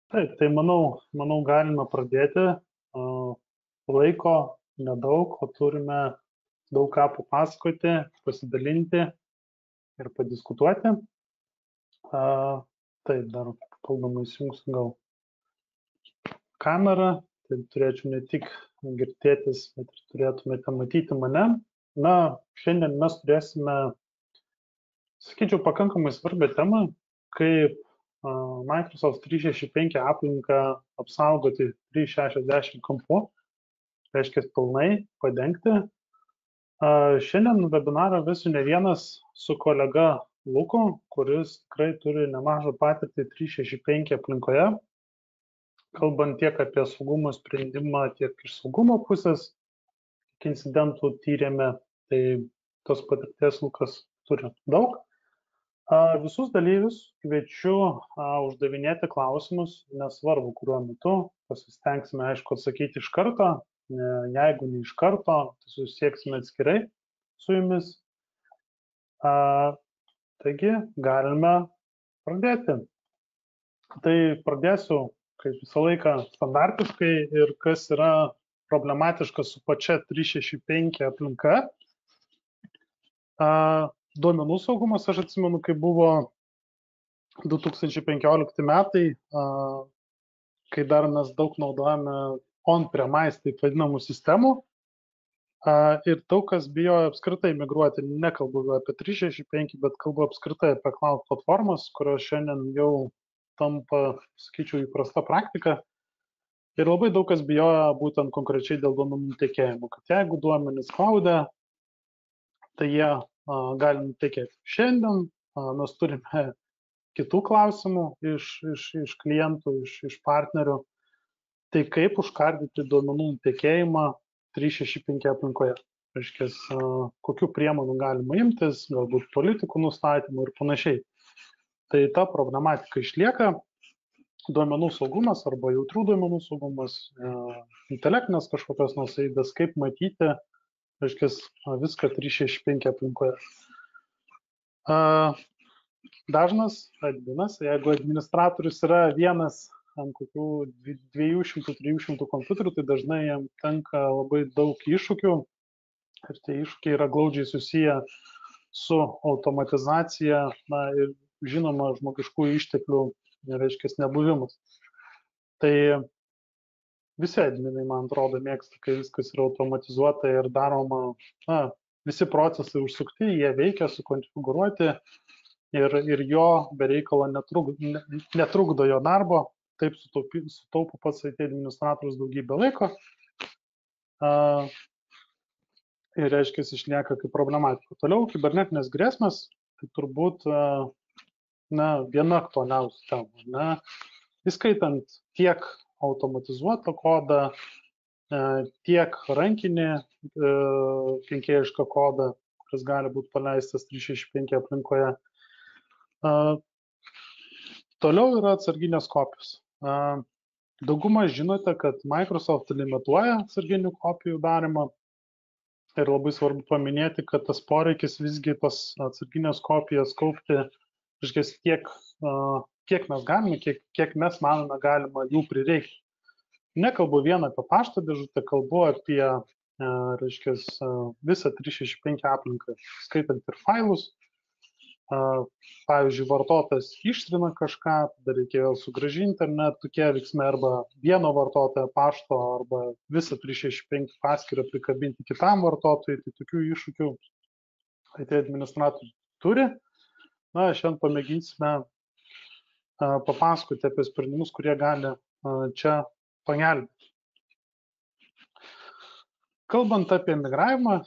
Taip, tai manau galime pradėti. Laiko nedaug, o turime daug ką papasakoti, pasidalinti ir padiskutuoti. Taip, dar papildomai įsijungsiu gal kamerą, tai turėčiau ne tik girdėtis, bet ir turėtumėte matyti mane. Na, šiandien mes turėsime, sakyčiau, pakankamai svarbią temą, kaip Microsoft 365 aplinką apsaugoti 360 kampu, reiškia pilnai padengti. Šiandien webinarą vesiu ne vienas su kolega Luku, kuris tikrai turi nemažą patirtį 365 aplinkoje, kalbant tiek apie saugumo sprendimą, tiek iš saugumo pusės, kiek incidentų tyrėme, tai tos patirties Lukas turi daug. Visus dalyvius kviečiu uždavinėti klausimus, nesvarbu kuriuo metu, pasistengsime aišku atsakyti iš karto, jeigu ne iš karto, tai susieksime atskirai su jumis. Taigi galime pradėti. Tai pradėsiu, kaip visą laiką, standartiškai ir kas yra problematiška su pačia 365 aplinka. Duomenų saugumas, aš atsimenu, kai buvo 2015 metai, kai dar mes daug naudojame on-premise, taip vadinamų sistemų, ir daug kas bijojo apskritai migruoti, nekalbu apie 365, bet kalbu apskritai apie cloud platformas, kurios šiandien jau tampa, sakyčiau, įprasta praktika. Ir labai daug kas bijojo būtent konkrečiai dėl duomenų nutekėjimo, kad jeigu duomenys cloud'e, tai jie gali nutekėti. Šiandien mes turime kitų klausimų iš klientų, iš partnerių. Tai kaip užkardyti duomenų nutekėjimą 365 aplinkoje. Reiškia, kokių priemonių galima imtis, galbūt politikų nustatymų ir panašiai. Tai ta problematika išlieka. Duomenų saugumas arba jautrių duomenų saugumas, intelektinės kažkokios nuosavybės, kaip matyti, reiškia, viską 365 aplinkoje. Dažnas adminas, jeigu administratorius yra vienas ant kokių 200-300 kompiuterių, tai dažnai jam tenka labai daug iššūkių ir tie iššūkiai yra glaudžiai susiję su automatizacija, ir žinoma žmogiškųjų išteklių, reiškia, nebuvimas. Tai visi adminai, man atrodo, mėgsta, kai viskas yra automatizuota ir daroma, visi procesai užsukti, jie veikia, sukonfigūruoti ir jo bereikalo netrukdo jo darbo, taip sutaupo pats IT administratorius daugybę laiko ir reiškia, išlieka kaip problematika. Toliau, kibernetinės grėsmės, tai turbūt viena aktualiausių temų, įskaitant tiek automatizuotą kodą, tiek rankinį kenkėjišką kodą, kuris gali būti paleistas 365 aplinkoje. Toliau yra atsarginės kopijos. Dauguma žinote, kad Microsoft limituoja atsarginių kopijų darymą ir labai svarbu paminėti, kad tas poreikis visgi tas atsarginės kopijas kaupti, reiškia, kiek mes galime, kiek mes manome galima jų prireikti. Nekalbu vien apie pašto dėžutę, kalbu apie, reiškia, visą 365 aplinką, skaitant ir failus. Pavyzdžiui, vartotojas ištrina kažką, tada reikėjo sugrąžinti, ar ne, tokie veiksmai, arba vieno vartotojo pašto, arba visą 365 paskyrą prikabinti kitam vartotojui, tai tokių iššūkių IT administratoriai turi. Šiandien pamėginsime papasakoti apie sprendimus, kurie gali čia pagelbėti. Kalbant apie migravimą,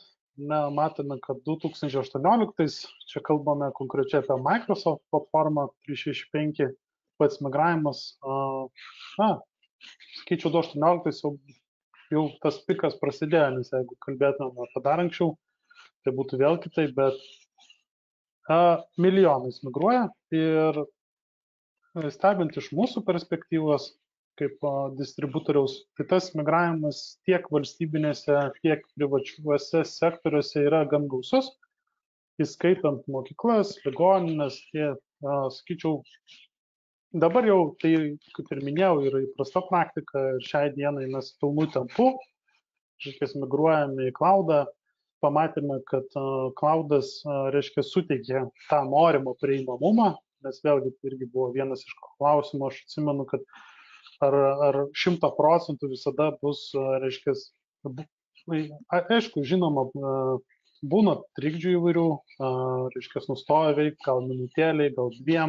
matome, kad 2018, čia kalbame konkrečiai apie Microsoft platformą 365, pats migravimas, sakyčiau, 2018 jau tas pikas prasidėjo, nes jeigu kalbėtume apie dar anksčiau, tai būtų vėl kitaip, bet milijonais migruoja ir stebint iš mūsų perspektyvos, kaip distributoriaus, tai tas migravimas tiek valstybinėse, tiek privačiuose sektoriuose yra gan gausus, įskaitant mokyklas, ligoninės, sakyčiau, Dabar jau tai, kaip ir minėjau, yra įprasta praktika ir šiai dienai mes pilnu tempu, reiškia, migruojame į cloudą, pamatėme, kad cloudas, reiškia, suteikia tą norimą prieinamumą, nes vėlgi tai irgi buvo vienas iš klausimų, aš atsimenu, kad ar 100% visada bus, reiškia, aišku, žinoma, būna trikdžių įvairių, reiškia, nustoja veikti gal minutėliai, gal 2,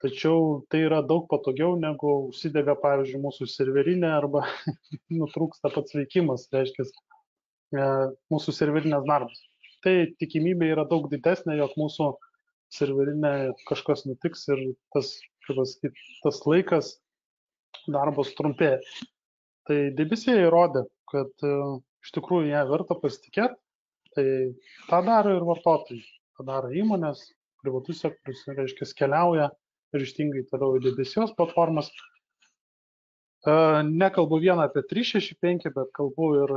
tačiau tai yra daug patogiau, negu užsidega, pavyzdžiui, mūsų serverinė arba nutrūksta pats veikimas, reiškia, mūsų serverinės darbas. Tai tikimybė yra daug didesnė, jog mūsų serverinė kažkas nutiks ir tas laikas darbas trumpėja. Tai debesija įrodė, kad iš tikrųjų ją verta pasitikėti, tai tą daro ir vartotojai, tą daro įmonės, privatus sektorius, reiškia, keliauja ryžtingai toliau į debesijos platformas. Nekalbu vieną apie 365, bet kalbu ir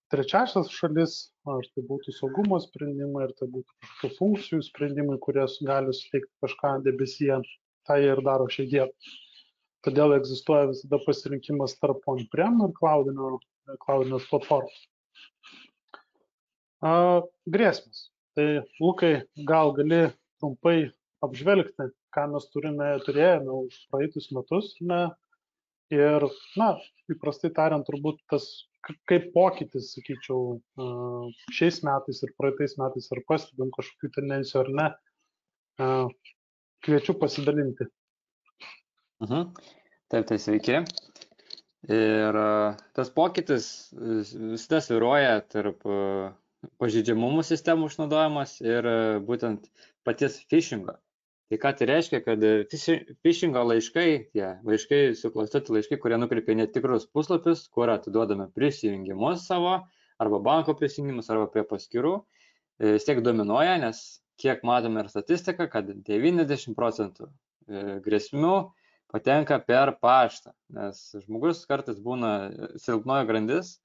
trečiasias šalis, ar tai būtų saugumo sprendimai, ar tai būtų kažkokių funkcijų sprendimai, kurie gali suteikti kažką debesyje, tą jie ir daro šiai dienai. Todėl egzistuoja visada pasirinkimas tarp on-prem ir cloudinės platformos. Grėsmės. Tai, Lukai, gal gali trumpai apžvelgti, ką mes turėjome už praeitus metus, ne? Ir, įprastai tariant, turbūt tas, kaip pokytis, sakyčiau, šiais metais ir praeitais metais, ar pastebim kažkokių tendencijų ar ne, kviečiu pasidalinti. Taip, tai sveiki. Ir tas pokytis visada svyruoja tarp pažeidžiamumų sistemų išnaudojimas ir būtent paties phishingo. Tai ką tai reiškia, kad phishingo laiškai, tie laiškai, suklastoti laiškai, kurie nukreipia netikrus puslapius, kur atiduodame prisijungimus savo, arba banko prisijungimus, arba prie paskyrų, vis tiek dominuoja, nes kiek matome ir statistiką, kad 90% grėsmių patenka per paštą, nes žmogus kartais būna silpnoji grandis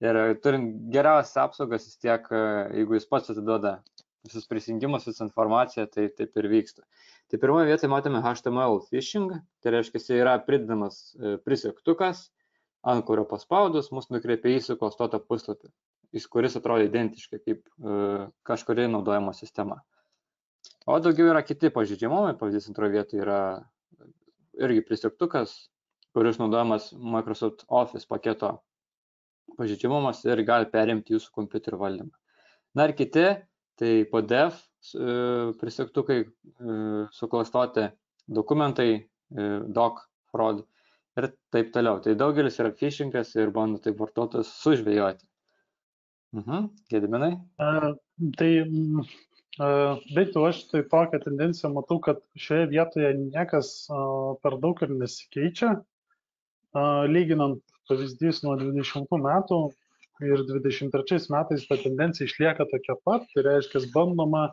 ir turint geriausias apsaugas, vis tiek, jeigu jis pats atiduoda visus prisijungimus, visą informaciją, tai taip ir vyksta. Tai pirmoje vietoje matome HTML phishing, tai reiškia, jis yra pridedamas prisegtukas, ant kurio paspaudus mus nukreipia į suklastotą puslapį, kuris atrodo identiškai kaip kažkuri naudojama sistema. O daugiau yra kiti pažeidžiamumai, pavyzdys antroje vietoje yra irgi prisegtukas, kuris naudojamas Microsoft Office paketo pažeidžiamumas ir gali perimti jūsų kompiuterio valdymą. Na ir kiti, tai PDF prisegtukai, suklastoti dokumentai, doc fraud ir taip toliau. Tai daugelis yra phishingas ir bando taip vartotojus sužvejoti. Gediminai? Bent jau aš tai tokią tendenciją matau, kad šioje vietoje niekas per daug ir nesikeičia. Lyginant pavyzdys nuo 20 metų ir 23 metais ta tendencija išlieka tokia pat, tai reiškia, bandoma,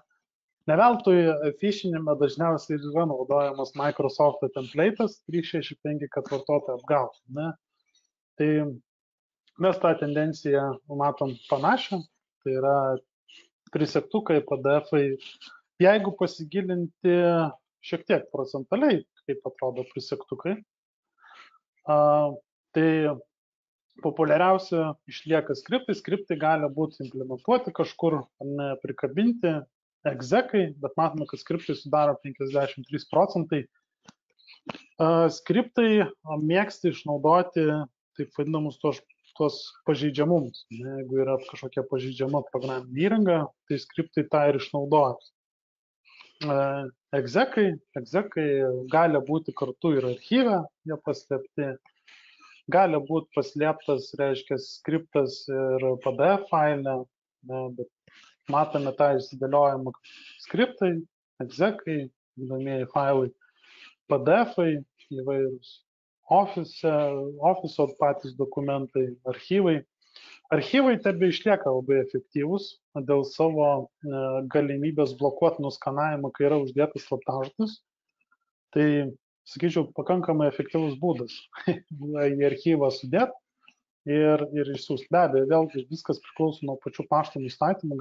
ne veltui phishinime dažniausiai yra naudojamas Microsoft template'as 365, kad vartotoją apgautų. Tai mes tą tendenciją matom panašią, tai yra prisegtukai, PDF-ai. Jeigu pasigilinti šiek tiek procentaliai, kaip atrodo prisegtukai, tai populiariausia išlieka skriptai. Skriptai gali būti implementuoti kažkur, prikabinti exekai, bet matome, kad skriptai sudaro 53%. Skriptai mėgsta išnaudoti taip vadinamus tuos pažeidžiamumus. Jeigu yra kažkokia pažeidžiama programinė įranga, tai skriptai tą ir išnaudoja. Exekai gali būti kartu ir archyve, jie paslėpti. Gali būti paslėptas, reiškia, skriptas ir PDF faile, bet matome tą įsidėliojimą skriptai, exekai, įdomieji failai, PDF-ai, įvairūs Office patys dokumentai, archyvai. Archyvai tebe išlieka labai efektyvūs dėl savo galimybės blokuoti nuskanavimą, kai yra uždėtas slaptažodis. Tai, sakyčiau, pakankamai efektyvus būdas į archyvą sudėti ir išsiųsti. Be abejo, vėlgi viskas priklauso nuo pačių pašto nustatymų,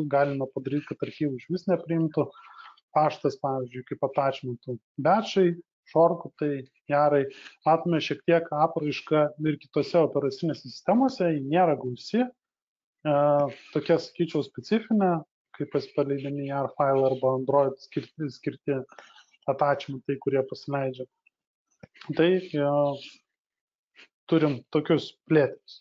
galima padaryti, kad archyvų iš vis nepriimtų, paštas, pavyzdžiui, kaip attachmentų batchai, shortcutai, jarai, matome šiek tiek apraišką ir kitose operacinėse sistemose, ji nėra gausi, tokia, sakyčiau, specifinė, kaip paleidami jar failą arba Android skirti attachmentai, kurie pasileidžia. Tai turim tokius plėtimus.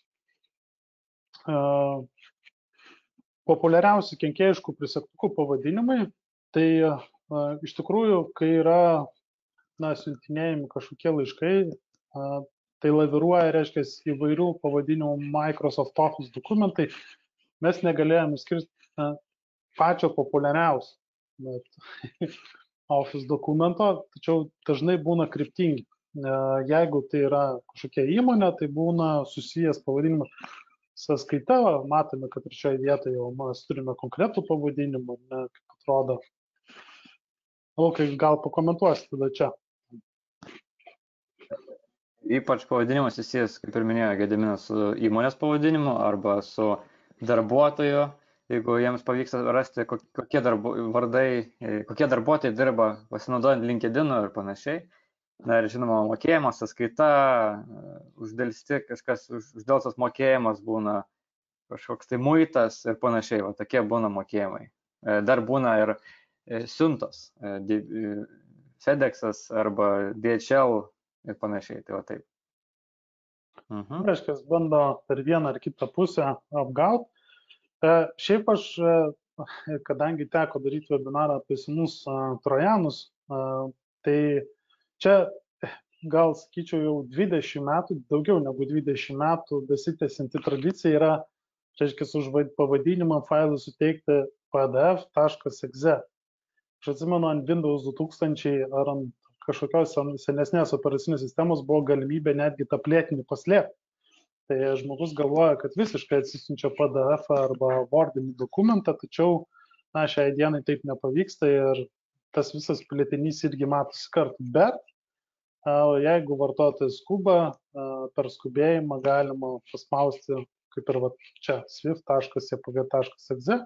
Populiariausi kenkėjiškų prisegtukų pavadinimai, tai iš tikrųjų, kai yra siuntinėjami kažkokie laiškai, tai laviruoja, reiškia, įvairių pavadinimų Microsoft Office dokumentai. Mes negalėjome skirti pačio populiariausio Office dokumento, tačiau dažnai būna kryptingi. Jeigu tai yra kažkokia įmonė, tai būna susijęs pavadinimas sąskaita, matome, kad ir šioje vietoje jau mes turime konkretų pavadinimą, kaip atrodo. Lukai, gal pakomentuosi tada čia. Ypač pavadinimas susijęs, kaip ir minėjo Gediminas, su įmonės pavadinimu arba su darbuotoju, jeigu jiems pavyksta rasti, kokie darbuotojai dirba pasinaudojant LinkedIn ir panašiai. Na ir žinoma, mokėjimas, sąskaita, uždelstas mokėjimas būna kažkoks tai muitas ir panašiai, va tokie būna mokėjimai. Dar būna ir siuntos, FedExas arba DHL ir panašiai, tai va taip. Reiškia, bando per vieną ar kitą pusę apgauti. Šiaip aš, kadangi teko daryti webinarą apie senus trojanus, tai čia gal, sakyčiau, jau 20 metų, daugiau negu 20 metų besitęsianti tradicija yra, reiškia, už pavadinimą failų suteikti pdf.exe. Aš atsimenu, ant Windows 2000 ar ant kažkokios senesnės operacinės sistemos buvo galimybė netgi tą plėtinį paslėpti. Tai žmogus galvoja, kad visiškai atsisiunčia PDF arba Wordinį dokumentą, tačiau šiai dienai taip nepavyksta ir tas visas plėtinys irgi matosi kartu. Bet jeigu vartotojas skuba, per skubėjimą galima paspausti, kaip ir čia, swift.cpg.exe.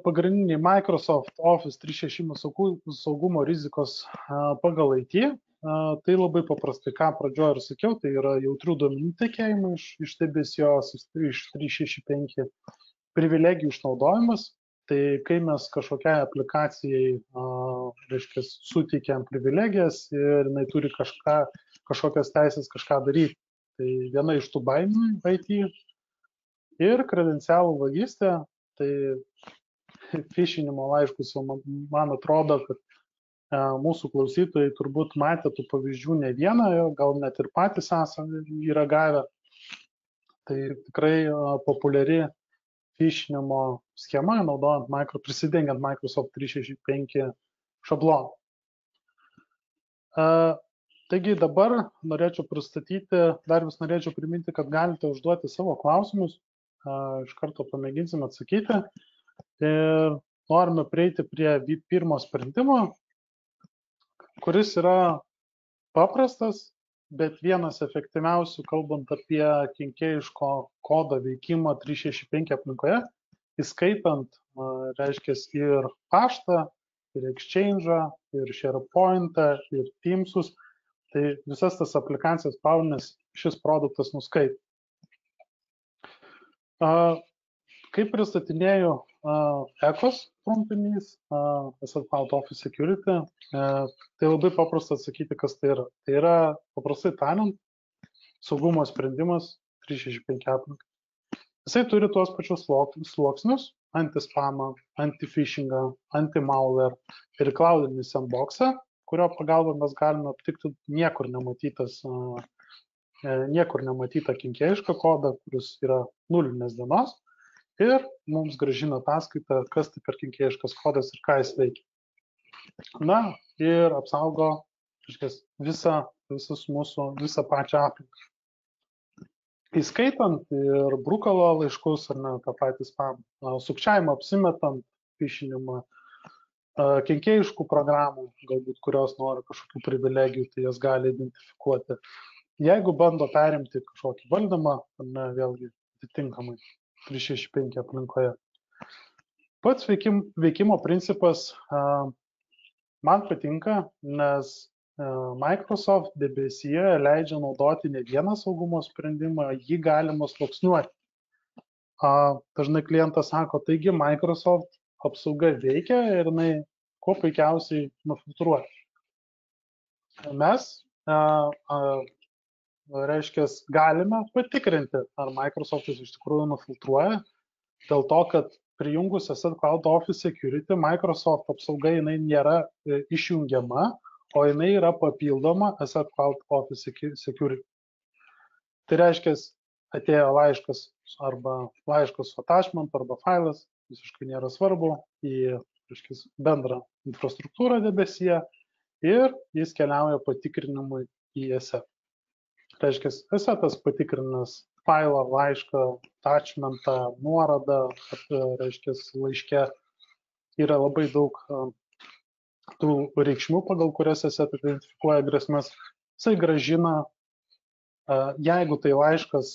Pagrindiniai Microsoft Office 365 saugumo rizikos pagal IT, tai labai paprastai, ką pradžioje ir sakiau, tai yra jautrių duomenų tekėjimai iš TBSIOS, iš 365 privilegijų išnaudojimas. Tai kai mes kažkokiai aplikacijai, reiškia, suteikiam privilegijas ir jinai turi kažkokias teisės kažką daryti. Tai viena iš tų baimių IT ir kredencialų vagystė, tai phishinimo laiškus, man atrodo, kad mūsų klausytojai turbūt matė tų pavyzdžių ne vieną, gal net ir patys yra gavę. Tai tikrai populiari phishinimo schema, naudojant prisidengiant Microsoft 365 šabloną. Taigi dabar norėčiau pristatyti, dar vis norėčiau priminti, kad galite užduoti savo klausimus, iš karto pamėginsime atsakyti. Ir norime prieiti prie pirmo sprendimo, kuris yra paprastas, bet vienas efektyviausių, kalbant apie kenkėjiško kodo veikimą 365 aplinkoje, įskaitant, reiškia, ir paštą, ir Exchange'ą, ir SharePoint'ą, ir Teams'us, tai visas tas aplikacijas pagrindinės šis produktas nuskaito. Kaip pristatinėjau ECOS trumpinys, Asset Cloud Office Security, tai labai paprasta atsakyti, kas tai yra. Tai yra, paprastai tariant, saugumo sprendimas 365 aplinkai. Jisai turi tuos pačius sluoksnius, anti-spamą, anti-phishingą, anti-malware ir cloudinį sandboxą, kurio pagalba mes galime aptikti niekur nematytą kenkėjišką kodą, kuris yra nulinės dienos. Ir mums grąžina ataskaitą, kas tai per kenkėjiškas kodas ir ką jis veikia. Ir apsaugo visą pačią aplinką. Įskaitant ir brukalo laiškus, ar ne, tą patį spam, sukčiavimą apsimetant, phishinimą, kenkėjiškų programų, galbūt kurios nori kažkokių privilegijų, tai jas gali identifikuoti. Jeigu bando perimti kažkokį valdymą, ar ne, vėlgi atitinkamai 365 aplinkoje. Pats veikimo principas man patinka, nes Microsoft debesyje leidžia naudoti ne vieną saugumo sprendimą, jį galima sluoksniuoti. Dažnai klientas sako, taigi Microsoft apsauga veikia ir jinai kuo puikiausiai nufiltruoja. Mes, reiškia, galime patikrinti, ar Microsoftas iš tikrųjų nufiltruoja, dėl to, kad prijungus Asset Cloud Office Security, Microsoft apsauga jinai nėra išjungiama, o jinai yra papildoma Asset Cloud Office Security. Tai reiškia, atėjo laiškas arba laiškas su attachment arba failas, visiškai nėra svarbu, į bendrą infrastruktūrą debesyje ir jis keliauja patikrinimui į Asset. Reiškia, Assetas patikrinas failą, laišką, attachmentą, nuorodą, reiškia, laiške yra labai daug tų reikšmių, pagal kurias Asset identifikuoja grėsmes. Jisai grąžina, jeigu tai laiškas,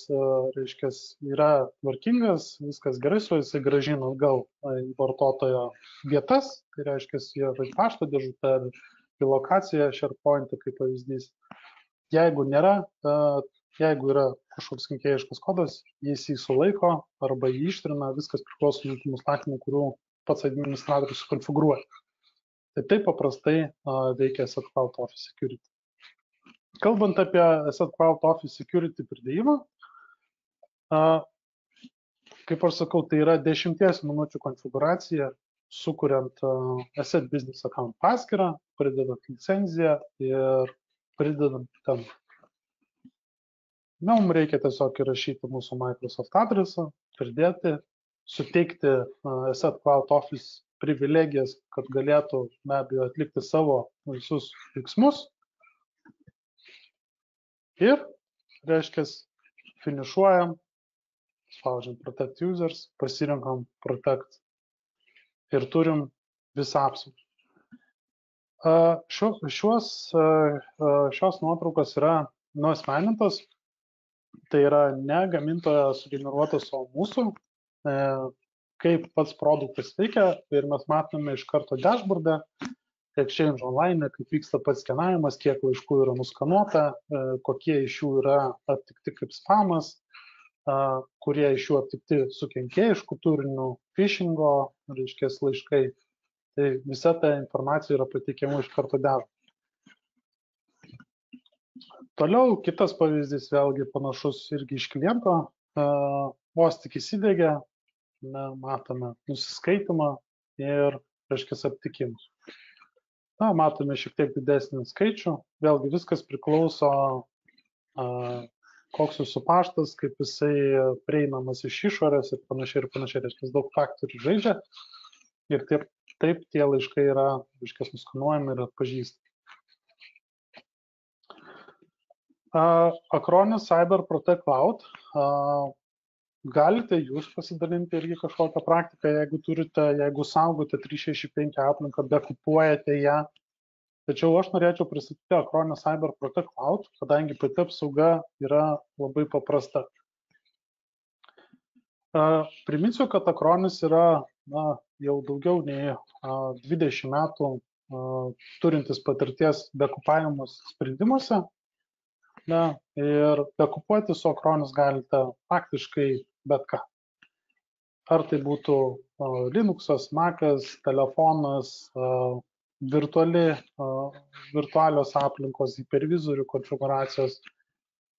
reiškia, yra tvarkingas, viskas gerai su jisai grąžina atgal į vartotojo vietas, tai reiškia, jie pašto dėžutę ar į lokaciją SharePoint kaip pavyzdys. Jeigu nėra, jeigu yra kažkoks kenkėjiškas kodas, jis jį sulaiko arba jį ištrina, viskas priklauso nuo tų nustatymų, kurių pats administratorius konfigūruoja. Tai taip paprastai veikia Asset Cloud Office Security. Kalbant apie Asset Cloud Office Security pridėjimą, kaip aš sakau, tai yra 10 minučių konfigūracija, sukuriant Asset Business Account paskyrą, pridedant licenciją ir pridedant ten. Mums reikia tiesiog įrašyti mūsų Microsoft adresą, pridėti, suteikti Asset Cloud Office privilegijas, kad galėtų be abejo atlikti savo visus veiksmus. Ir, reiškia, finišuojam, spaudžiam Protect Users, pasirinkam Protect ir turim visą apsaugą. Šios nuotraukos yra nuasmenintos, tai yra ne gamintojo sugeneruotas, o mūsų, kaip pats produktas veikia ir mes matome iš karto dashboardą, Exchange Online, kaip vyksta pats skenavimas, kiek laiškų yra nuskanuota, kokie iš jų yra aptikti kaip spamas, kurie iš jų aptikti su kenkėjišku turiniu, phishingo, reiškia, laiškai. Tai visa ta informacija yra pateikiama iš karto dashboardą. Toliau kitas pavyzdys, vėlgi panašus irgi iš kliento, vos tik įsidegė, matome nusiskaitimą ir, reiškia, aptikimus. Matome šiek tiek didesnį skaičių, vėlgi viskas priklauso, koks jūsų paštas, kaip jisai prieinamas iš išorės ir panašiai, reiškia, daug faktorių žaidžia ir taip tie laiškai yra, reiškia, nuskanuojami ir atpažįstami. Acronis Cyber Protect Cloud. Galite jūs pasidalinti irgi kažkokią praktiką, jeigu turite, jeigu saugote 365 aplinką, bekupuojate ją. Tačiau aš norėčiau pristatyti Acronis Cyber Protect Cloud, kadangi pati apsauga yra labai paprasta. Priminsiu, kad Acronis yra jau daugiau nei 20 metų turintis patirties bekupavimo sprendimuose. Ir bekupuoti su Acronis galite faktiškai bet ką. Ar tai būtų Linuxas, Macas, telefonas, virtualios aplinkos, hipervizorių konfiguracijos,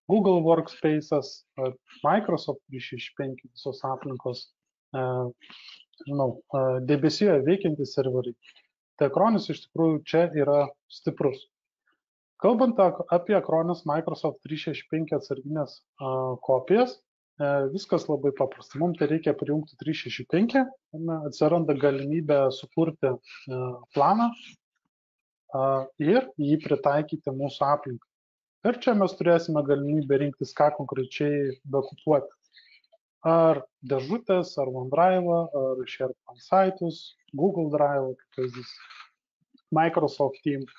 Google Workspaces, Microsoft 365 visos aplinkos, debesyje veikiantys serveriai. Tai Acronis iš tikrųjų čia yra stiprus. Kalbant apie Acronis Microsoft 365 atsarginės kopijas, viskas labai paprasta. Mums tai reikia prijungti 365, atsiranda galimybė sukurti planą ir jį pritaikyti mūsų aplinkai. Ir čia mes turėsime galimybę rinktis, ką konkrečiai bekupuoti. Ar dėžutės, ar OneDrive, ar SharePoint saitus, Google Drive, Microsoft Teams.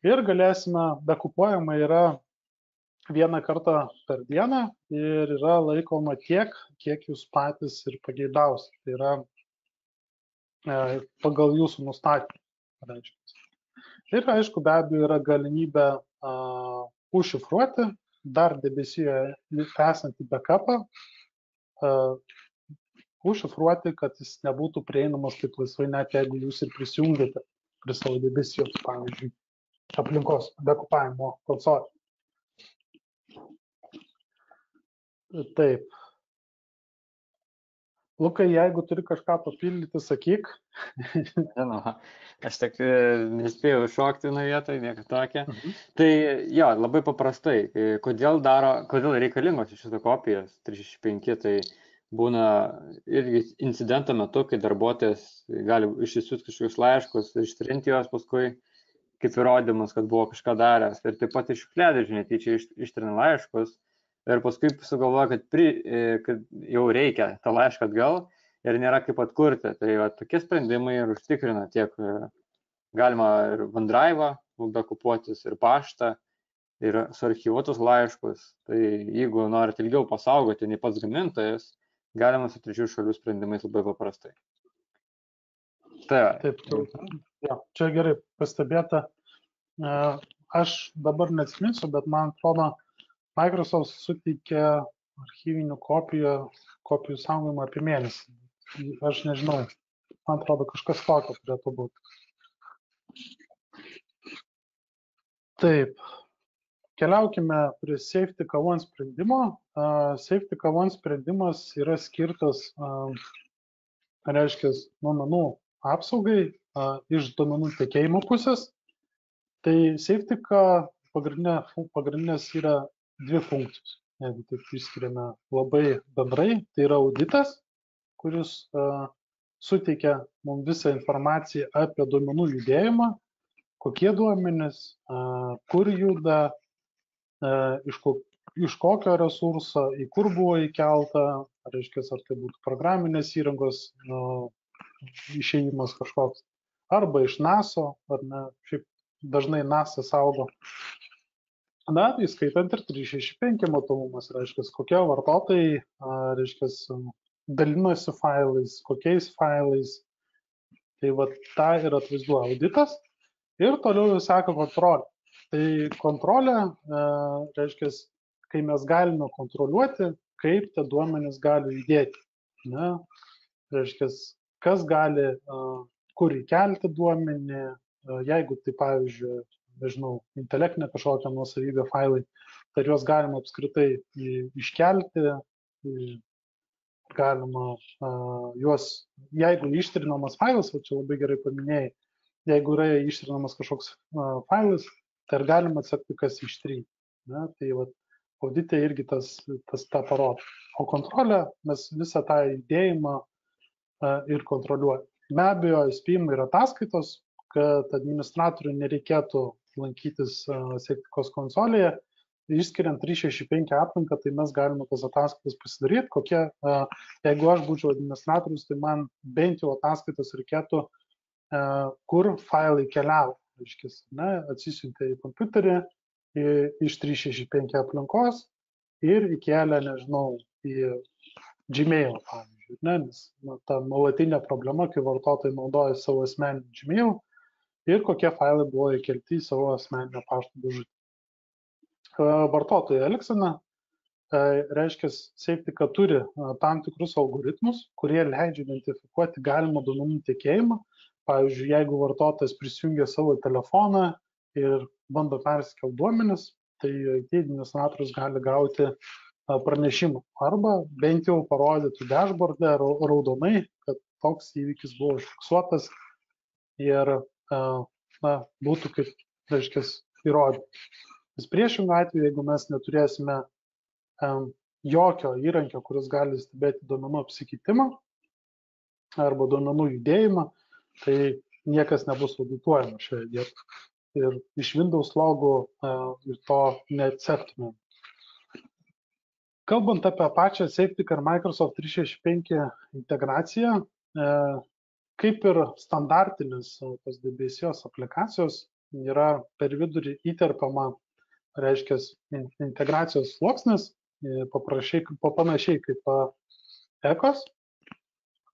Ir galėsime, bekupuojama yra vieną kartą per dieną ir yra laikoma tiek, kiek jūs patys ir pageidausite. Tai yra pagal jūsų nustatymą. Ir aišku, be abejo, yra galimybė užšifruoti dar debesijoje esantį backupą, užšifruoti, kad jis nebūtų prieinamas taip laisvai, net jeigu jūs ir prisijungėte prie savo debesijos, pavyzdžiui, aplinkos backupavimo konsolę. Taip. Lukai, jeigu turi kažką papildyti, sakyk. Žinoma, aš tik nespėjau šokti nuo vietoj, nieko tokio. Tai jo, labai paprastai, kodėl reikalingos šito kopijos 365, tai būna irgi incidento metu, kai darbuotojas gali išsiųsti kažkokius laiškus, ištrinti juos paskui kaip įrodymus, kad buvo kažką daręs. Ir taip pat iš šiukšliadėžių netyčia ištrina laiškus ir paskui sugalvoja, kad jau reikia tą laišką atgal ir nėra kaip atkurti. Tai tokie sprendimai ir užtikrina tiek galima ir OneDrive'ą backupuotis, ir paštą, ir suarchyvuotus laiškus. Tai jeigu norite ilgiau pasaugoti nei pats gamintojas, galima su trečiųjų šalių sprendimais labai paprastai. Taip. Ja, čia gerai pastebėta. Aš dabar neatsiminsiu, bet man atrodo, Microsoft suteikė archyvinių kopijų saugojimą apie mėnesį. Aš nežinau, man atrodo, kažkas tokio turėtų būti. Taip. Keliaukime prie SafetyK1 sprendimo. SafetyK1 sprendimas yra skirtas, reiškia, duomenų apsaugai iš duomenų tekėjimo pusės. Tai SafetyK pagrindinės yra dvi funkcijos. Jeigu taip išskiriame labai bendrai, tai yra auditas, kuris suteikia mums visą informaciją apie duomenų judėjimą, kokie duomenys, kur juda, iš kokio resurso, į kur buvo įkelta, reiškia, ar tai būtų programinės įrangos išėjimas kažkoks, arba iš NASO, ar ne, šiaip dažnai NASA saugo. Na, įskaitant ir 365 matomumas, reiškia, kokie vartotojai, reiškia, dalinosi failais, kokiais failais. Tai tą ir atvaizduoja auditas. Ir toliau jau seka kontrolė. Tai kontrolė, reiškia, kai mes galime kontroliuoti, kaip tie duomenys gali judėti. Ne? Reiškia, kas gali, kur įkelti duomenį, jeigu tai, pavyzdžiui, nežinau, intelektinė kažkokia nuosavybė failai, tai juos galima apskritai iškelti, galima juos, jeigu ištrinamas failas, va čia labai gerai paminėjai, jeigu yra ištrinamas kažkoks failas, tai ar galima atsekti, kas ištrynė. Tai audite irgi tas tą parodo. O kontrolę mes visą tą judėjimą ir kontroliuojame. Be abejo, įspėjimai ir ataskaitos, kad administratoriui nereikėtų lankytis SafetyK konsolėje. Išskiriant 365 aplinką, tai mes galime tas ataskaitas pasidaryti, jeigu aš būčiau administratorius, tai man bent jau ataskaitas reikėtų, kur failai keliavo. Atsisiuntė į kompiuterį iš 365 aplinkos ir įkėlė, nežinau, į Gmail, pavyzdžiui. Nes ta nuolatinė problema, kai vartotojai naudoja savo asmeninį Gmail ir kokie failai buvo įkelti į savo asmeninę pašto dėžutę. Vartotojų elgsena, reiškia, SafetyK turi tam tikrus algoritmus, kurie leidžia identifikuoti galimą duomenų tekėjimą. Pavyzdžiui, jeigu vartotojas prisijungia savo telefoną ir bando persikelti duomenis, tai administratorius gali gauti pranešimą arba bent jau parodyti dashboard'e raudonai, kad toks įvykis buvo užfiksuotas ir būtų kaip, reiškia, įrodymas. Nes priešingų atveju, jeigu mes neturėsime jokio įrankio, kuris gali stebėti duomenų apsikeitimą arba duomenų judėjimą, tai niekas nebus audituojama šioje vietoje. Ir iš Windows logų ir to neatsektume. Kalbant apie pačią SafetyK ir Microsoft 365 integraciją, kaip ir standartinis tos debesijos aplikacijos yra per vidurį įterpiama, reiškia, integracijos sluoksnis, panašiai kaip ECOS.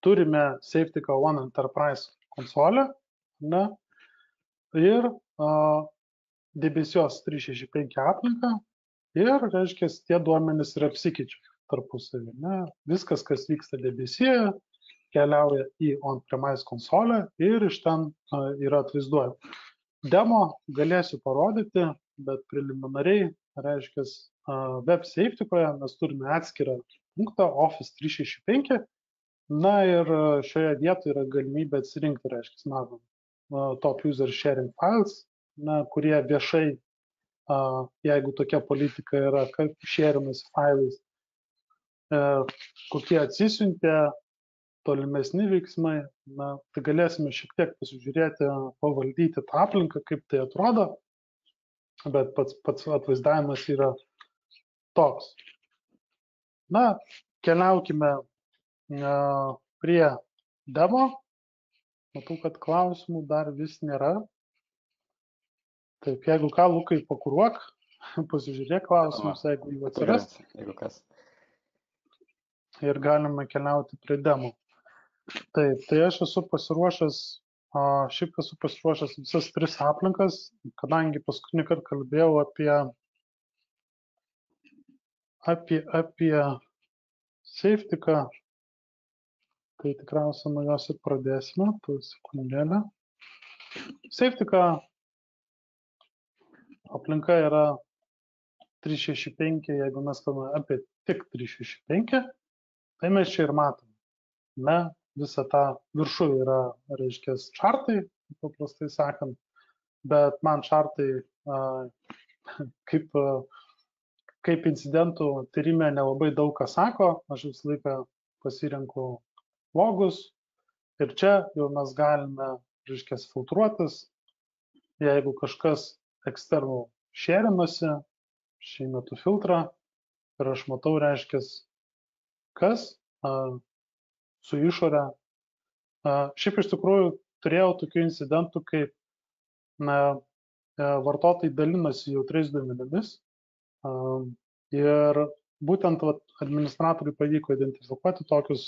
turime Safetyka One Enterprise konsolę, ne, ir debesijos 365 aplinką, ir, reiškia, tie duomenys yra apsikeičia tarpusavį. Ne? Viskas, kas vyksta debesyje, keliauja į on-premise konsolę ir iš ten yra atvaizduojama. Demo galėsiu parodyti, bet preliminariai, reiškia, web safetykoje mes turime atskirą punktą Office 365, na ir šioje vietoje yra galimybė atsirinkti, reiškia, matom, top user sharing files, na, kurie viešai, jeigu tokia politika yra, kaip šėrimas failais, kokie atsisiuntė, tolimesni veiksmai, na, tai galėsime šiek tiek pasižiūrėti, pavaldyti tą aplinką, kaip tai atrodo, bet pats atvaizdavimas yra toks. Na, keliaukime prie demo. Matau, kad klausimų dar vis nėra. Taip, jeigu ką, Lukai, pakuruok, pasižiūrėk klausimus, jeigu jų atsiras. Jeigu kas. Ir galime keliauti prie demo. Taip, tai aš esu pasiruošęs, šiaip esu pasiruošęs visas 3 aplinkas, kadangi paskutinį kartą kalbėjau apie Safetyką, tai tikriausiai nuo jos ir pradėsime, tai sekundėlę. Safetyka aplinka yra 365, jeigu mes kalbame apie tik 365, tai mes čia ir matome. Ne, visą tą viršų yra, reiškia, čartai, paprastai sakant, bet man čartai kaip incidentų tyrime nelabai daug ką sako, aš visą laiką pasirenku logus ir čia jau mes galime, reiškia, filtruotis, jeigu kažkas eksternal šėrinasi, aš įmetu filtrą ir aš matau, reiškia, kas su išore. Šiaip iš tikrųjų turėjau tokių incidentų, kaip vartotojai dalinasi jautriais duomenimis ir būtent administratoriui pavyko identifikuoti tokius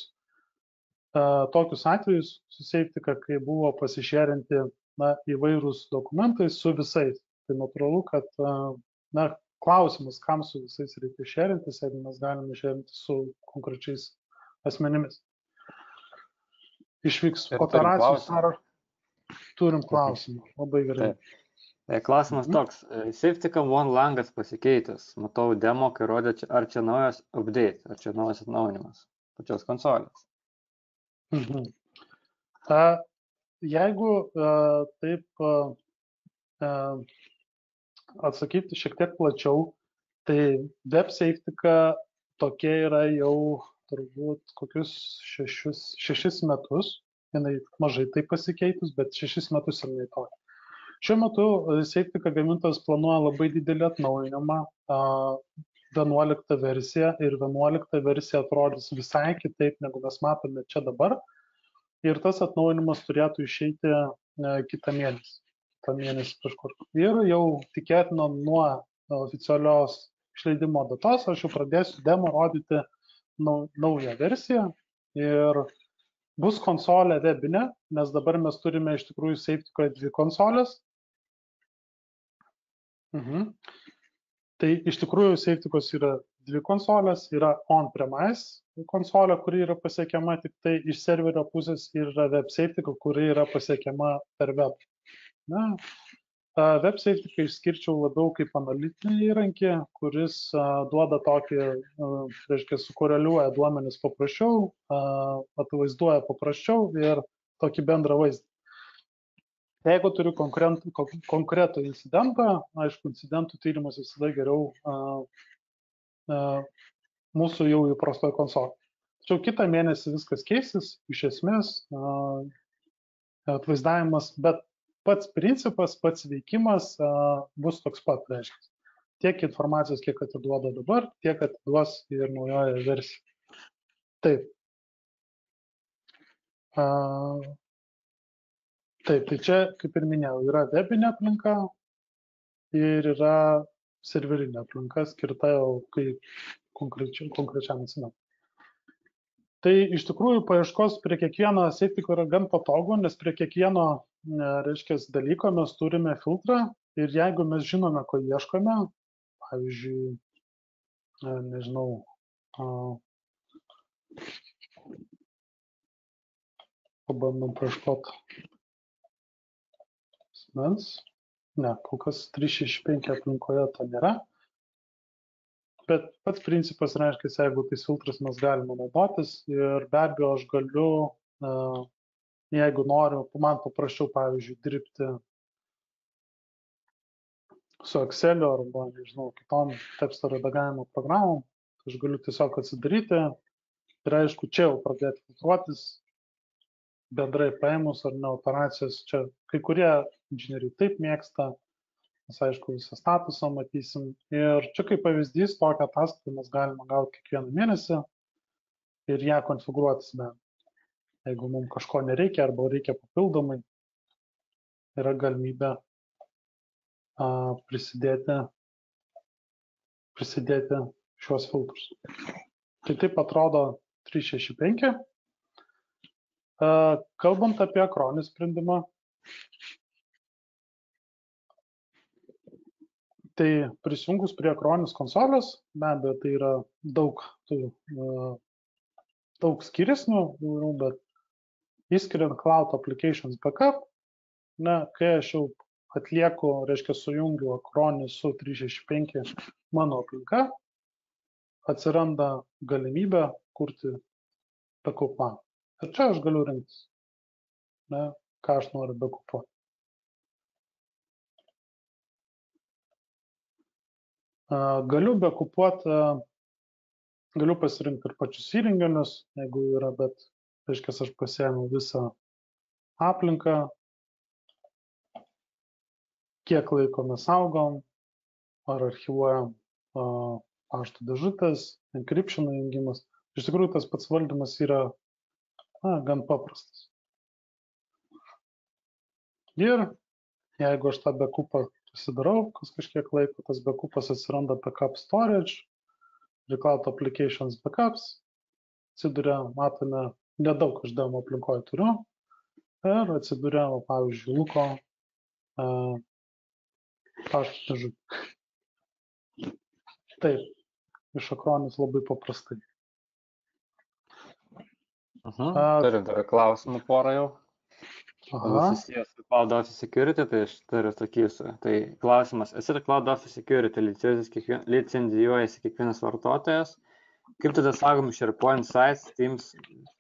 atvejus su Safetyka, kai buvo pasišėrinti įvairūs dokumentai su visais. Tai natūralu, kad klausimas, kam su visais reikia šėrintis, jeigu mes galime šėrinti su konkrečiais asmenimis. Išvyks operacijos ar turim klausimą. Labai gerai. Klausimas toks. Safetyka One langas pasikeitęs. Matau demo, kai rodė, ar čia naujas update, ar čia naujas atnaujinimas pačios konsolės. Jeigu taip atsakyti šiek tiek plačiau, tai web Safetyka tokia yra jau turbūt kokius 6 metus, jinai mažai taip pasikeitus, bet 6 metus ir neįtokia. Šiuo metu Safetyka gamintojas planuoja labai didelį atnaujinimą, 11 versiją, ir 11 versija atrodys visai kitaip, negu mes matome čia dabar. Ir tas atnaujinimas turėtų išeiti kitą mėnesį kažkur. Ir jau tikėtina nuo oficialios išleidimo datos, aš jau pradėsiu demo rodyti naują versiją ir bus konsolė webinė, nes dabar mes turime iš tikrųjų Safetykoje 2 konsolės. Tai iš tikrųjų Safetykos yra 2 konsolės, yra on-premise konsolė, kuri yra pasiekiama tik tai iš serverio pusės, ir yra web Safetyka, kuri yra pasiekiama per web. Web Safetyka išskirčiau labiau kaip analitinį įrankį, kuris duoda tokį, reiškia, sukoreliuoja duomenis paprasčiau, atvaizduoja paprasčiau ir tokį bendrą vaizdą. Jeigu turiu konkretų incidentą, aišku, incidentų tyrimas visada geriau mūsų jau įprastoje konsolėje. Tačiau kitą mėnesį viskas keisis, iš esmės atvaizdavimas, bet pats principas, pats veikimas bus toks pat, reiškia. Tiek informacijos, kiek atiduoda dabar, tiek atiduos ir naujoje versijoje. Taip. Taip, tai čia, kaip ir minėjau, yra webinė aplinka ir yra serverinė aplinka, skirta jau kaip konkrečiam incidentui. Tai iš tikrųjų paieškos prie kiekvieno safety yra gan patogu, nes prie kiekvieno, reiškia, dalyko mes turime filtrą ir jeigu mes žinome, ko ieškome, pavyzdžiui, nežinau, pabandom paieškoti asmens, ne, kol kas 365 aplinkoje to nėra. Bet pats principas reiškia, jeigu tais filtrais mes galime naudotis ir be abejo aš galiu, jeigu noriu, man paprasčiau, pavyzdžiui, dirbti su Exceliu arba, nežinau, kitom teksto redagavimo programom, aš galiu tiesiog atsidaryti ir aišku, čia jau pradėti filtruotis, bendrai paėmus ar ne operacijos, čia kai kurie inžinieriai taip mėgsta, mes aišku visą statusą matysim ir čia kaip pavyzdys tokią ataskaitą mes galime gauti kiekvieną mėnesį ir ją konfigūruotisime. Jeigu mums kažko nereikia arba reikia papildomai, yra galimybė prisidėti šios filtrus. Tai taip atrodo 365. Kalbant apie akroninį sprendimą, tai prisijungus prie akroninės konsolės, be abejo, tai yra daug skiresnių, bet įskiriant Cloud Applications Backup, kai aš jau atlieku, reiškia, sujungiu akroninį su 365 mano aplinka, atsiranda galimybė kurti backupą. Ir čia aš galiu rinktis, ką aš noriu backupuoti. Galiu backupuoti, galiu pasirinkti ir pačius įrenginius, jeigu yra, bet, reiškia, aš pasiėmiau visą aplinką, kiek laiko mes saugom, ar archyvuojam pašto dėžutės, encryption įjungimas. Iš tikrųjų, tas pats valdymas yra gan paprastas. Ir jeigu aš tą backupą pasidarau, kas kažkiek laiko, tas backupas atsiranda backup storage, ir Cloud Applications backups, atsiduria, matome, nedaug aš demo aplinkoje turiu, ir atsiduria, pavyzdžiui, Luko pašto dėžutė. Taip, iš akroninės labai paprastai. Turim dar klausimų porą jau. Susijęs su Cloud Office Security, tai aš turiu sakysiu. Tai klausimas, esi Cloud Office Security licencijuojasi kiekvienas vartotojas, kaip tada saugomi SharePoint sites, Teams,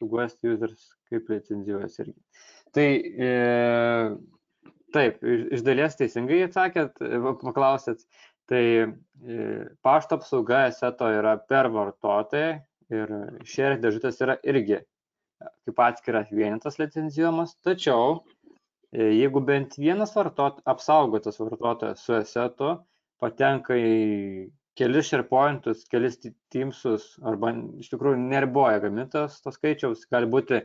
Guest users, kaip licencijuojasi irgi. Tai taip, iš dalies teisingai atsakėt, paklausėt, tai pašto apsauga seto yra per vartotoją ir share dėžutės yra irgi kaip atskiras vienetas licencijuojamas, tačiau jeigu bent vienas apsaugotas vartotojas su setu patenka į kelis SharePointus, kelis Teamsus, arba iš tikrųjų neriboja gamintojas to skaičiaus, gali būti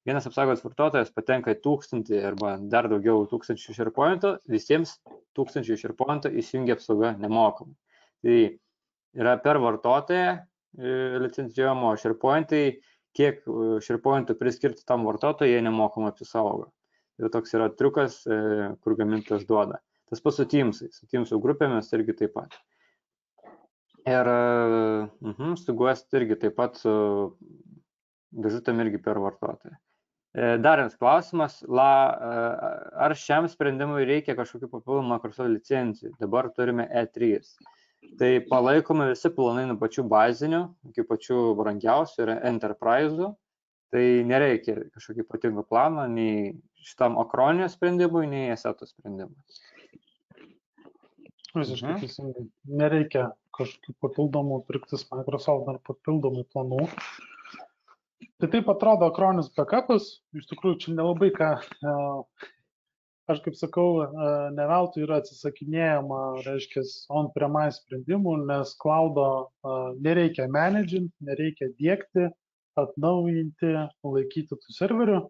vienas apsaugotas vartotojas patenka į 1000 arba dar daugiau 1000 SharePointų, visiems 1000 SharePointų įsijungia apsauga nemokamai. Tai yra per vartotoją licencijuojamo SharePointai, kiek SharePointų priskirti tam vartotojui, jie nemokamai apsisaugo. Ir toks yra triukas, kur gamintojas duoda. Tas pats su Teamsais, su Teamsų grupėmis irgi taip pat. Ir su Guest irgi taip pat su dėžutėm irgi per vartotoją. Dar vienas klausimas, ar šiam sprendimui reikia kažkokių papildomų Microsoft licencijų? Dabar turime E3. Tai palaikome visi planai nuo pačių bazinių, iki pačių brangiausių yra Enterprise'ų. Tai nereikia kažkokio ypatingo plano nei šitam akroninio sprendimui, nei Asseto sprendimui. Visiškai teisingai. Nereikia kažkokių papildomų pirktis Microsoft ar papildomų planų. Tai taip atrodo akroninis backupas. Iš tikrųjų, čia nelabai ką, aš kaip sakau, ne veltui yra atsisakinėjama, reiškia, on-premise sprendimų, nes cloud'o nereikia managint, nereikia diegti, atnaujinti, laikyti tų serverių,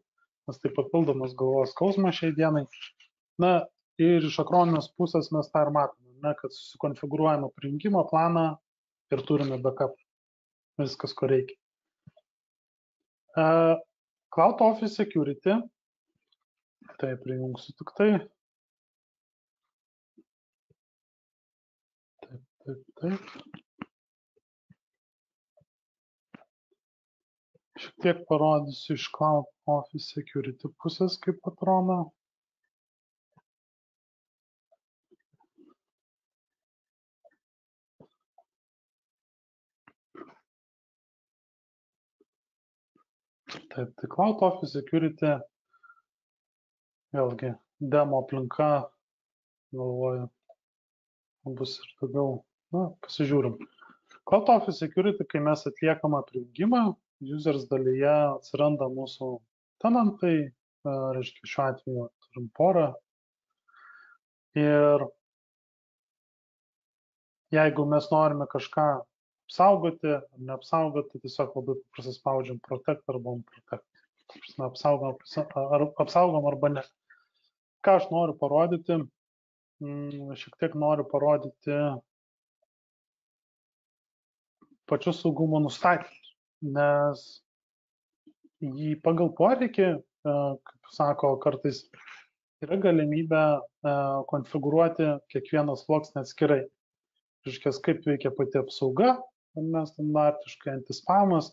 nes tai papildomas galvos skausmas šiai dienai. Ir iš akroninės pusės mes tą ir matome, kad susikonfigūruojame prijungimo planą ir turime backup. Viskas, ko reikia. Cloud Office Security. Tai prijungsiu tik tai. Taip. Šiek tiek parodysiu iš Cloud Office Security pusės, kaip atrodo. Taip, tai Cloud Office Security, vėlgi, demo aplinka, galvoju, bus ir daugiau, pasižiūrim. Cloud Office Security, kai mes atliekame prijungimą, users dalyje atsiranda mūsų tenantai, reiškia, šiuo atveju turim porą. Ir jeigu mes norime kažką apsaugoti ar neapsaugoti, tiesiog labai paprastai spaudžiam protect arba unprotect. Apsaugom arba ne. Ką aš noriu parodyti, šiek tiek noriu parodyti pačius saugumo nustatymus, nes jį pagal poreikį, kaip sako, kartais yra galimybė konfigūruoti kiekvieną sluoksnį atskirai. Reiškia, kaip veikia pati apsauga, standartiškai antispamas.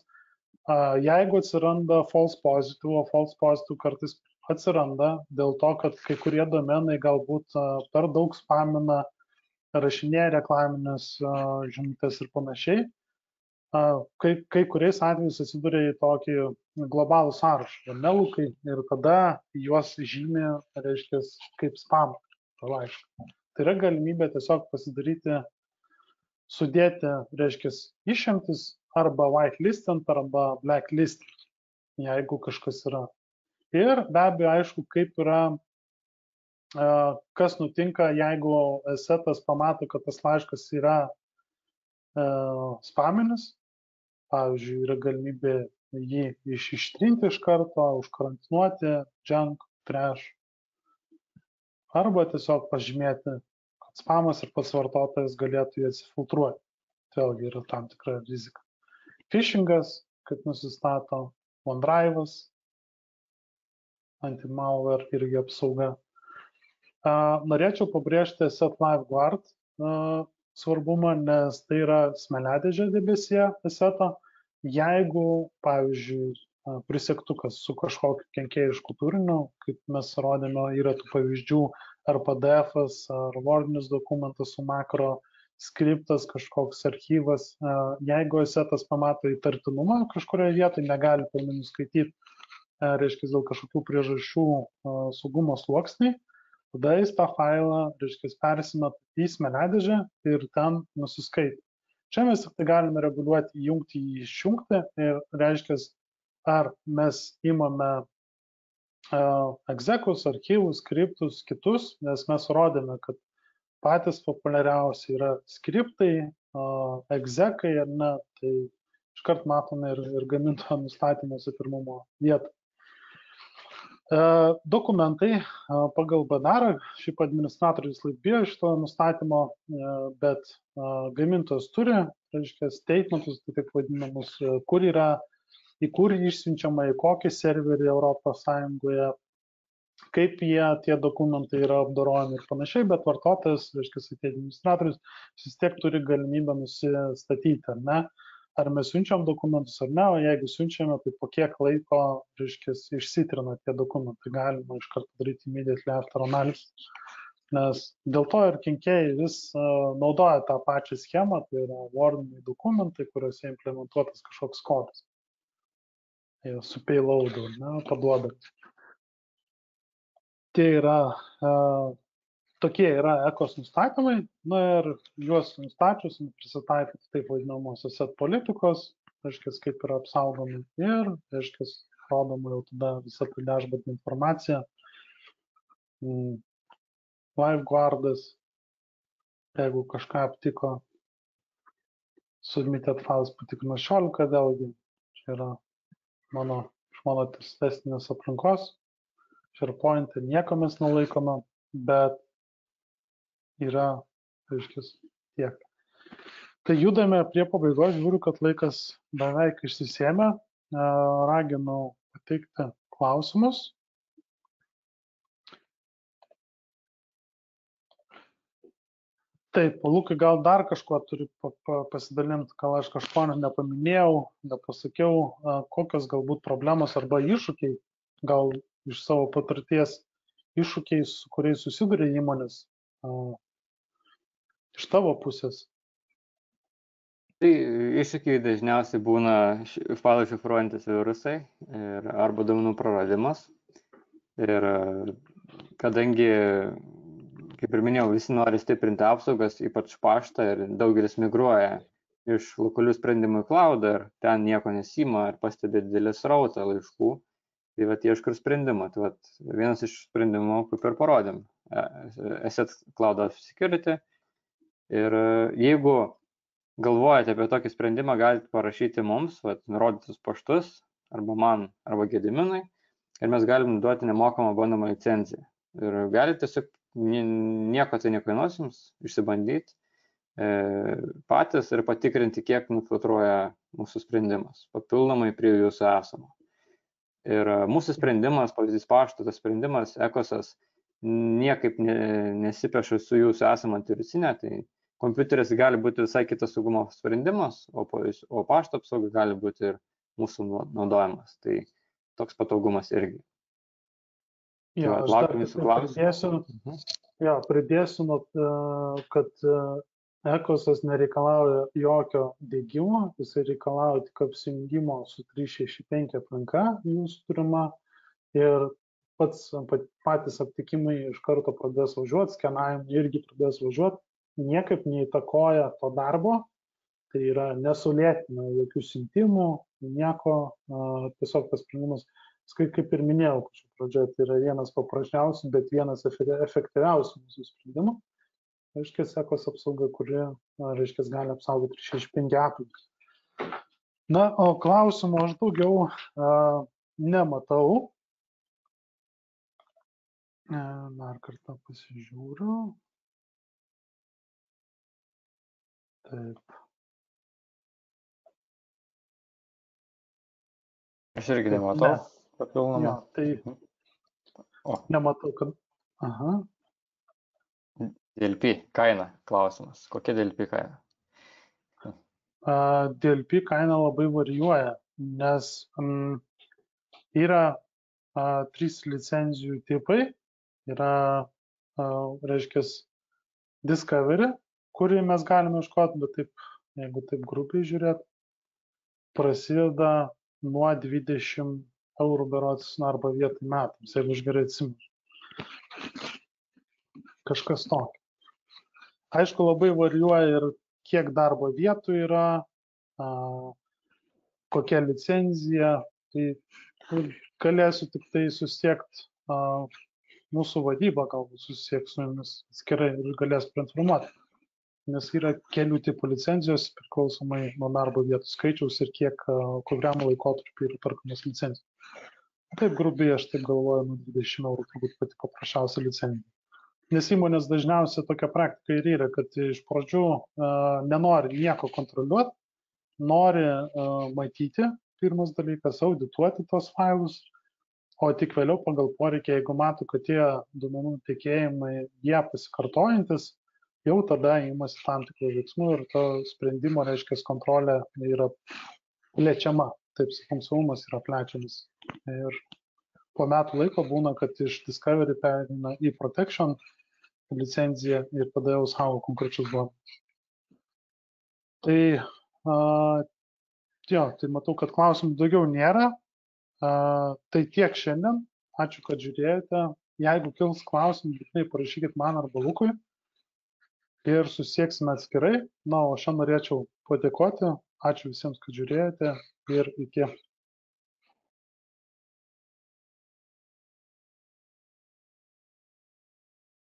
Jeigu atsiranda false positive, o false positive kartais atsiranda dėl to, kad kai kurie domenai galbūt per daug spamina, rašinėja reklaminės žinutės ir panašiai, kai kuriais atvejais atsiduria į tokį globalų sąrašą, nelukai, ir tada juos žymi, reiškia, kaip spamą. Tai yra galimybė tiesiog pasidaryti, sudėti, reiškia, išimtis arba whitelistant arba blacklistant, jeigu kažkas yra. Ir be abejo, aišku, kaip yra, kas nutinka, jeigu setas pamato, kad tas laiškas yra spaminis. Pavyzdžiui, yra galimybė jį ištrinti iš karto, užkarantinuoti, junk, trash, arba tiesiog pažymėti spamas ir pats vartotojas galėtų jį atsifiltruoti. Vėlgi yra tam tikra rizika. Phishingas, kaip nusistato, OneDrive'as, anti-malware irgi apsauga. Norėčiau pabrėžti Asset LifeGuard svarbumą, nes tai yra smėliadėžė debesyje asseto. Jeigu, pavyzdžiui, prisektukas su kažkokiu kenkėjišku turiniu, kaip mes rodėme, yra tų pavyzdžių, ar PDF-as, ar Wordinis dokumentas su makro, skriptas, kažkoks archyvas, jeigu assetas pamato įtartinumą kažkurioje vietoje, negali pilnai nuskaityti, reiškia, dėl kažkokių priežasčių saugumo sluoksniai, tada jis tą failą, reiškia, persimeta į smėliadėžę ir ten nusiskaito. Čia mes tik tai galime reguliuoti, įjungti, išjungti, ir reiškia, ar mes imame exekus, archyvus, skriptus, kitus, nes mes rodėme, kad patys populiariausi yra skriptai, exekai ar ne, tai iškart matome ir gamintojo nustatymuose pirmumo vietą. Dokumentai pagal BNR, šiaip administratorius laipėjo šito nustatymo, bet gamintojas turi, reiškia, statementus, tai taip vadinamus, kur yra, į kur išsiunčiama, į kokį serverį Europos Sąjungoje, kaip tie dokumentai yra apdorojami ir panašiai, bet vartotojas, reiškia, tai administratorius, vis tiek turi galimybę nusistatyti, ar ne, ar mes siunčiam dokumentus ar ne, o jeigu siunčiame, tai po kiek laiko, reiškia, išsitrina tie dokumentai, galima iš karto daryti immediately after analysis. Nes dėl to ir kenkėjai vis naudoja tą pačią schemą, tai yra Wordiniai dokumentai, kuriuose implementuotas kažkoks kodas. Su payloadu, paduoda. Tai yra, tokie yra ekos nustatymai, ir juos nustačius, prisitaikyti taip vadinamos asset politikos, reiškia, kaip yra apsaugomi, ir, reiškia, rodoma jau tada visą tą dashboard informaciją. LifeGuardas, jeigu kažką aptiko, submitted files patikrino 16, vėlgi, čia yra iš mano testinės aplinkos, SharePoint nieko mes nelaikome, bet yra, reiškia, tiek. Tai judame prie pabaigos, žiūriu, kad laikas beveik išsisėmė, raginu pateikti klausimus. Taip, Lukai, gal dar kažkuo turi pasidalinti, gal aš kažko nepaminėjau, nepasakiau, kokios galbūt problemos arba iššūkiai, gal iš savo patirties iššūkiai, su kuriais susiduria įmonės, iš tavo pusės. Tai iššūkiai dažniausiai būna failų šifruojantis virusai arba duomenų praradimas. Ir kadangi, kaip ir minėjau, visi nori stiprinti apsaugas, ypač paštą, ir daugelis migruoja iš lokalių sprendimų į cloudą ir ten nieko nesima ir pastebi didelį srautą laiškų. Tai ieško sprendimą. Tai vienas iš sprendimų, kaip ir parodėm, Asset Cloud Security. Ir jeigu galvojate apie tokį sprendimą, galite parašyti mums, nurodytus paštus, arba man, arba Gediminui, ir mes galim duoti nemokamą bandomą licenciją. Ir galite tiesiog nieko tai nekainuos jums išsibandyti patys ir patikrinti, kiek nufiltruoja mūsų sprendimas, papildomai prie jūsų esamo. Ir mūsų sprendimas, pavyzdys pašto, tas sprendimas, Ecosas, niekaip nesipeša su jūsų esama antivirusinė, tai kompiuteris gali būti visai kitas saugumo sprendimas, o pašto apsauga gali būti ir mūsų naudojimas. Tai toks patogumas irgi. Jo, aš dar pridėsiu, kad Ecosas nereikalauja jokio diegimo, jisai reikalauja tik apsijungimo su 365 aplinka jūsų turima ir patys aptikimai iš karto pradės važiuoti, skenavimai irgi pradės važiuoti, niekaip neįtakoja to darbo, tai yra nesulėtina jokių siuntimų, nieko, tiesiog tas sprendimas, kaip ir minėjau, pradžioje tai yra vienas paprasčiausių, bet vienas efektyviausių mūsų sprendimų. Reiškia, Ecos apsauga, kuri, reiškia, gali apsaugoti 365 aplinkas. Na, o klausimų aš daugiau nematau. Dar kartą pasižiūriu. Taip. Aš irgi nematau. Papildomą. Ja, tai nematau, kad... Aha. DLP kaina klausimas. Kokia DLP kaina? DLP kaina labai varijuoja, nes yra 3 licenzijų tipai. Yra, reiškia, Discovery, kurį mes galime ieškoti, bet taip, jeigu taip grubiai žiūrėt, prasideda nuo 20 eurų berods arba vietai metams, jeigu aš gerai atsimenu. Kažkas tokio. Aišku, labai varijuoja ir kiek darbo vietų yra, kokia licenzija, tai galėsiu tik tai susiekti mūsų vadybą, galbūt susieks su jumis atskirai ir galės informuoti, nes yra kelių tipų licenzijos priklausomai nuo darbo vietų skaičiaus ir kiek kuriam laikotarpiu yra perkamas licencijos. Taip grubiai aš taip galvoju, nuo 20 eurų turbūt pati paprasčiausia licencija. Nes įmonės dažniausiai tokia praktika ir yra, kad iš pradžių nenori nieko kontroliuoti, nori matyti, pirmas dalykas, audituoti tos failus, o tik vėliau pagal poreikį, jeigu mato, kad tie duomenų tiekėjimai jie pasikartojantis, jau tada imasi tam tikrų veiksmų ir to sprendimo, reiškia, kontrolė yra plečiama, taip, funkcionalumas yra plečiamas. Ir po metų laiko būna, kad iš Discovery pereina į Protection licenciją ir tada jau saugo konkrečius duomenis. Tai, tai matau, kad klausimų daugiau nėra. Tai tiek šiandien. Ačiū, kad žiūrėjote. Jeigu kils klausimų, būtinai parašykit man arba Lukui ir susieksime atskirai. Na, o šiandien norėčiau padėkoti. Ačiū visiems, kad žiūrėjote ir iki.